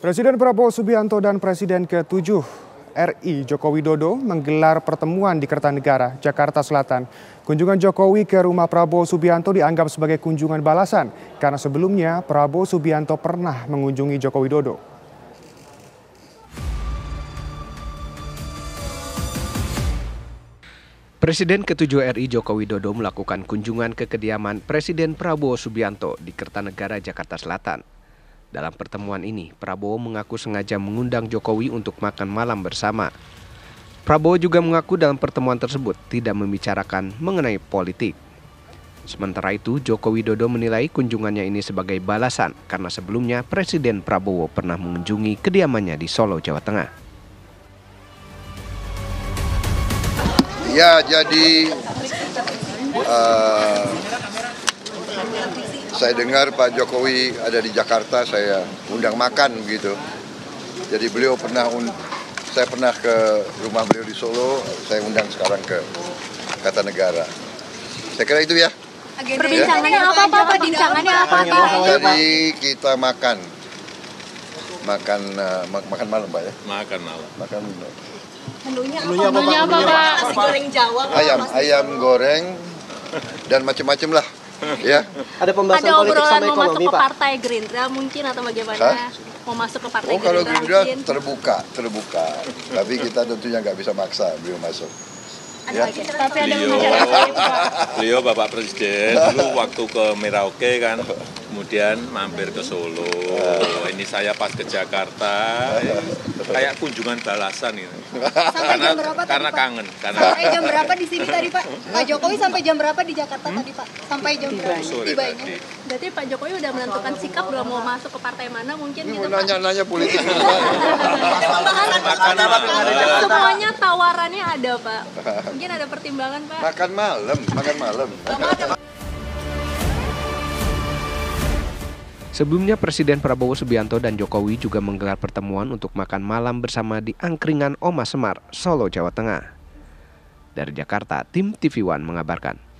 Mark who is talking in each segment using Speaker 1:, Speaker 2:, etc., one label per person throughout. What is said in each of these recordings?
Speaker 1: Presiden Prabowo Subianto dan Presiden ke-7 RI Joko Widodo menggelar pertemuan di Kertanegara, Jakarta Selatan. Kunjungan Jokowi ke rumah Prabowo Subianto dianggap sebagai kunjungan balasan karena sebelumnya Prabowo Subianto pernah mengunjungi Joko Widodo.
Speaker 2: Presiden ke-7 RI Joko Widodo melakukan kunjungan ke kediaman Presiden Prabowo Subianto di Kertanegara, Jakarta Selatan. Dalam pertemuan ini, Prabowo mengaku sengaja mengundang Jokowi untuk makan malam bersama. Prabowo juga mengaku dalam pertemuan tersebut tidak membicarakan mengenai politik. Sementara itu, Joko Widodo menilai kunjungannya ini sebagai balasan karena sebelumnya Presiden Prabowo pernah mengunjungi kediamannya di Solo, Jawa Tengah.
Speaker 3: Ya, jadi saya dengar Pak Jokowi ada di Jakarta, saya undang makan begitu. Jadi beliau saya pernah ke rumah beliau di Solo, saya undang sekarang ke Kertanegara. Saya kira itu ya.
Speaker 4: Perbincangannya apa Pak? Perbincangannya apa Pak?
Speaker 3: Jadi kita makan malam Pak ya.
Speaker 5: Makan malam.
Speaker 4: Menunya apa Pak? Nasi goreng Jawa.
Speaker 3: Ayam goreng dan macam-macam lah. Ya.
Speaker 6: Ada pembahasan politik sama ekonomi, Pak.
Speaker 4: Mau masuk ke partai Gerindra mungkin atau bagaimana? Mau masuk ke partai Gerindra?
Speaker 3: Kalau Gerindra terbuka. Tapi kita tentunya nggak bisa maksa beliau masuk. Ya.
Speaker 5: Beliau Bapak Presiden dulu waktu ke Merauke kan, kemudian mampir ke Solo. Ini saya pas ke Jakarta, kayak kunjungan balasan ini. Karena kangen.
Speaker 4: Sampai jam berapa di sini tadi Pak? Pak Jokowi sampai jam berapa di Jakarta tadi Pak? Sampai jam berapa tibanya? Berarti Pak Jokowi udah menentukan sikap belum mau masuk ke partai mana mungkin gitu Pak?
Speaker 3: Nanya politik.
Speaker 4: Semuanya tawarannya ada Pak. Mungkin ada pertimbangan Pak.
Speaker 3: Makan malam.
Speaker 2: Sebelumnya Presiden Prabowo Subianto dan Jokowi juga menggelar pertemuan untuk makan malam bersama di Angkringan Oma Semar, Solo, Jawa Tengah. Dari Jakarta, tim TV One mengabarkan.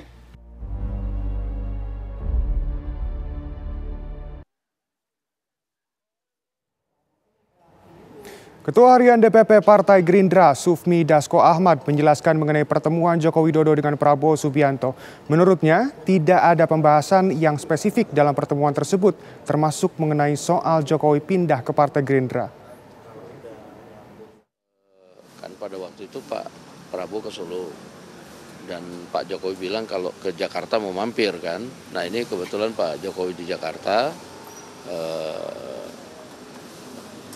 Speaker 1: Ketua Harian DPP Partai Gerindra, Sufmi Dasko Ahmad, menjelaskan mengenai pertemuan Joko Widodo dengan Prabowo Subianto. Menurutnya, tidak ada pembahasan yang spesifik dalam pertemuan tersebut, termasuk mengenai soal Jokowi pindah ke Partai Gerindra.
Speaker 7: Kan pada waktu itu Pak Prabowo ke Solo, dan Pak Jokowi bilang kalau ke Jakarta mau mampir kan. Nah ini kebetulan Pak Jokowi di Jakarta,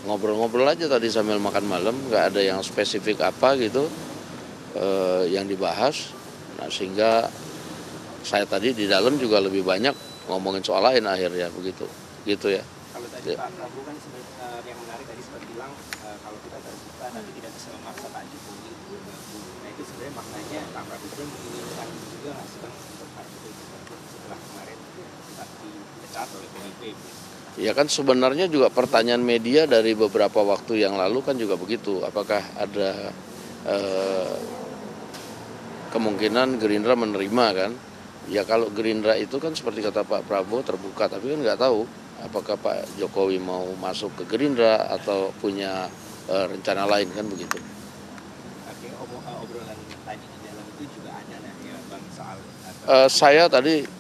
Speaker 7: ngobrol-ngobrol aja tadi sambil makan malam, nggak ada yang spesifik apa gitu yang dibahas. Nah sehingga saya tadi di dalam juga lebih banyak ngomongin soal lain akhirnya begitu, gitu ya.
Speaker 6: Kalau tadi Pak Prabowo kan yang menarik tadi sempat bilang kalau kita terbuka tapi tidak bisa memaksa Pak Jokowi untuk bergabung. Nah itu sebenarnya maknanya Pak Prabowo kan menginginkan juga nggak sih untuk Pak Jokowi setelah kemarin dipecat oleh PDIP.
Speaker 7: Ya kan sebenarnya juga pertanyaan media dari beberapa waktu yang lalu kan juga begitu. Apakah ada kemungkinan Gerindra menerima kan? Ya kalau Gerindra itu kan seperti kata Pak Prabowo terbuka, tapi kan nggak tahu apakah Pak Jokowi mau masuk ke Gerindra atau punya rencana lain kan begitu.
Speaker 6: Oke, obrolan tadi di dalam itu juga ada ya Bang soal.
Speaker 7: Saya tadi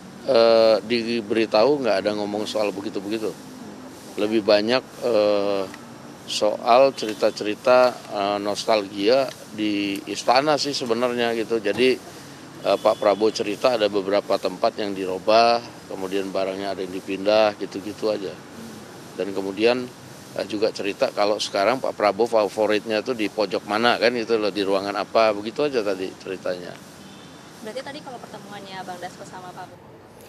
Speaker 7: diberitahu nggak ada ngomong soal begitu-begitu. Lebih banyak soal cerita-cerita nostalgia di istana sih sebenarnya gitu. Jadi Pak Prabowo cerita ada beberapa tempat yang dirubah, kemudian barangnya ada yang dipindah gitu-gitu aja. Dan kemudian juga cerita kalau sekarang Pak Prabowo favoritnya tuh di pojok mana kan gitu loh, di ruangan apa, begitu aja tadi ceritanya.
Speaker 4: Berarti tadi kalau pertemuannya Bang Dasko sama Pak